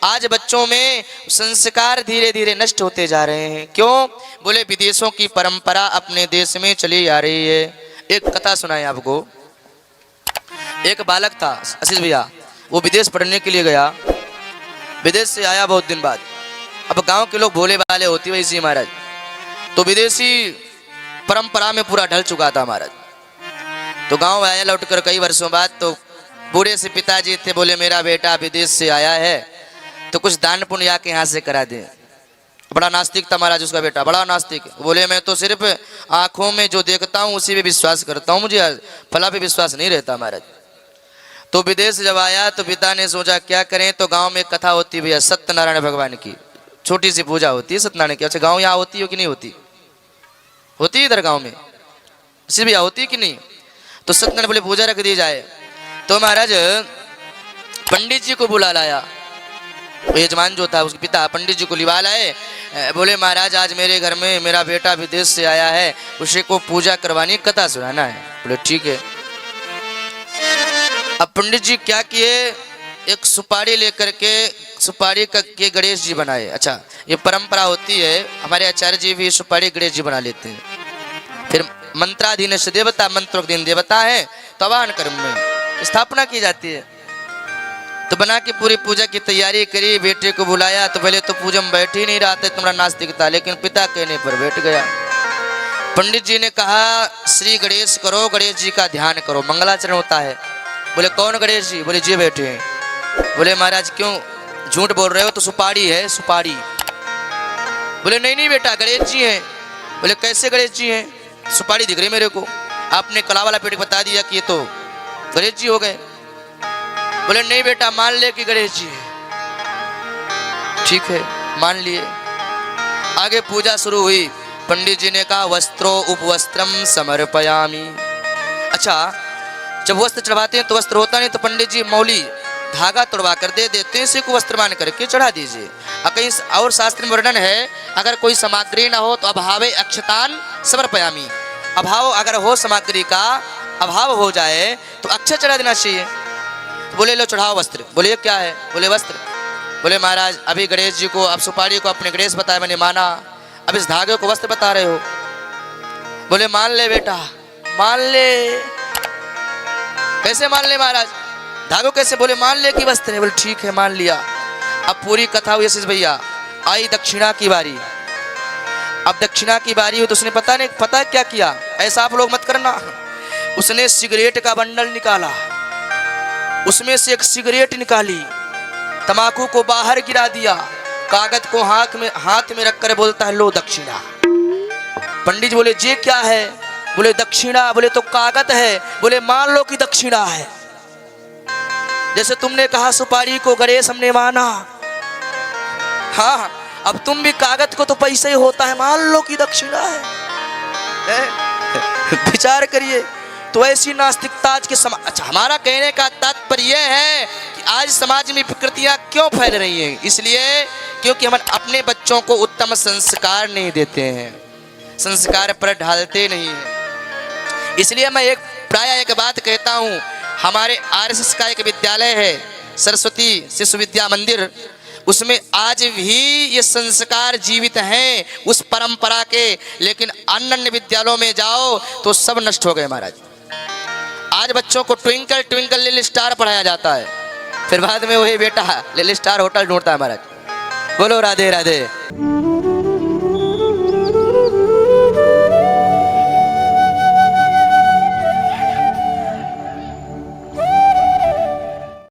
आज बच्चों में संस्कार धीरे धीरे नष्ट होते जा रहे हैं। क्यों? बोले विदेशों की परंपरा अपने देश में चली आ रही है। एक कथा सुनाए आपको। एक बालक था आशीष भैया, वो विदेश पढ़ने के लिए गया, विदेश से आया बहुत दिन बाद। अब गांव के लोग भोले भाले होती वैसी महाराज, तो विदेशी परंपरा में पूरा ढल चुका था महाराज। तो गांव आया लौट कर कई वर्षों बाद, तो बूढ़े से पिताजी थे, बोले मेरा बेटा विदेश से आया है तो कुछ दान पुण्य आके यहाँ से करा दे। बड़ा नास्तिक था महाराज उसका बेटा, बड़ा नास्तिक। बोले मैं तो सिर्फ आंखों में जो देखता हूँ उसी पे विश्वास करता हूँ, मुझे फला पे विश्वास नहीं रहता महाराज। तो विदेश जब आया तो पिता ने सोचा क्या करें, तो गांव में कथा होती भैया सत्यनारायण भगवान की, छोटी सी पूजा होती है सत्यनारायण की। अच्छा गांव यहाँ होती हो कि नहीं होती? होती है इधर गांव में सिर्फ भैया, होती कि नहीं? तो सत्यनारायण बोले पूजा रख दी जाए। तो महाराज पंडित जी को बुला लाया, यजमान जो था उसके पिता पंडित जी को लिवा लाए। बोले महाराज आज मेरे घर में मेरा बेटा विदेश से आया है, उसे को पूजा करवानी, कथा सुनाना है। बोले ठीक है। अब पंडित जी क्या किए, एक सुपारी लेकर के सुपारी के गणेश जी बनाए। अच्छा ये परंपरा होती है, हमारे आचार्य जी भी सुपारी गणेश जी बना लेते हैं। फिर मंत्राधीन से देवता, मंत्रोक्तीन देवता है तो आवाहन कर्म में स्थापना की जाती है। तो बना के पूरी पूजा की तैयारी करी, बेटे को बुलाया तो पहले तो पूजा में बैठ ही नहीं रहा था, तुम्हारा नास्तिक था, लेकिन पिता कहने पर बैठ गया। पंडित जी ने कहा श्री गणेश करो, गणेश जी का ध्यान करो, मंगलाचरण होता है। बोले कौन गणेश जी? बोले जी बैठे हैं। बोले महाराज क्यों झूठ बोल रहे हो, तो सुपारी है सुपारी। बोले नहीं नहीं बेटा गणेश जी हैं। बोले कैसे गणेश जी हैं? सुपारी दिख रही मेरे को, आपने कला वाला पेट बता दिया कि ये तो गणेश जी हो गए। बोले नहीं बेटा मान ले कि गणेश जी है। ठीक है मान लिए। आगे पूजा शुरू हुई। पंडित जी ने कहा वस्त्रो उपवस्त्रम समर्पयामि। अच्छा जब वस्त्र चढ़वाते हैं तो वस्त्र होता नहीं, तो पंडित जी मौली धागा तोड़वा कर दे देते हैं, इसी को वस्त्र मान करके चढ़ा दीजिए। कहीं और शास्त्र में वर्णन है अगर कोई सामग्री ना हो तो अभावे अक्षतान समर्पयामि। अभाव अगर हो, सामग्री का अभाव हो जाए तो अक्षत चढ़ा देना चाहिए। बोले लो चढ़ाओ वस्त्र। बोले ये क्या है? बोले वस्त्र। बोले महाराज अभी गणेश जी को, अब सुपारी को अपने गणेश बताया, मैंने माना, अब इस धागे को वस्त्र बता रहे हो। बोले मान ले बेटा मान ले। कैसे मान ले महाराज? धागो कैसे? बोले मान ले कि वस्त्र है। बोले ठीक है मान लिया। अब पूरी कथा हुई आशीष भैया, आई दक्षिणा की बारी। अब दक्षिणा की बारी हुई तो उसने पता क्या किया, ऐसा आप लोग मत करना। उसने सिगरेट का बंडल निकाला, उसमें से एक सिगरेट निकाली, तंबाकू को बाहर गिरा दिया, कागज को हाथ में रखकर बोलता है लो दक्षिणा। पंडित जी बोले ये क्या है? बोले दक्षिणा। बोले तो कागज है। बोले मान लो कि दक्षिणा है। जैसे तुमने कहा सुपारी को गणेश हमने माना, हाँ अब तुम भी कागज को तो पैसे ही होता है, मान लो कि दक्षिणा है। विचार करिए। तो ऐसी नास्तिकता आज के समाज। अच्छा हमारा कहने का तात्पर्य यह है कि आज समाज में विकृतियां क्यों फैल रही हैं? इसलिए क्योंकि हम अपने बच्चों को उत्तम संस्कार नहीं देते हैं, संस्कार पर ढालते नहीं हैं। इसलिए मैं प्राय एक बात कहता हूँ, हमारे आरएसएस का एक विद्यालय है सरस्वती शिशु विद्या मंदिर, उसमें आज भी ये संस्कार जीवित हैं उस परंपरा के। लेकिन अन्य विद्यालयों में जाओ तो सब नष्ट हो गए महाराज। आज बच्चों को ट्विंकल ट्विंकल लिटिल स्टार पढ़ाया जाता है, फिर बाद में वही बेटा लिटिल स्टार होटल ढूंढता है महाराज। बोलो राधे राधे।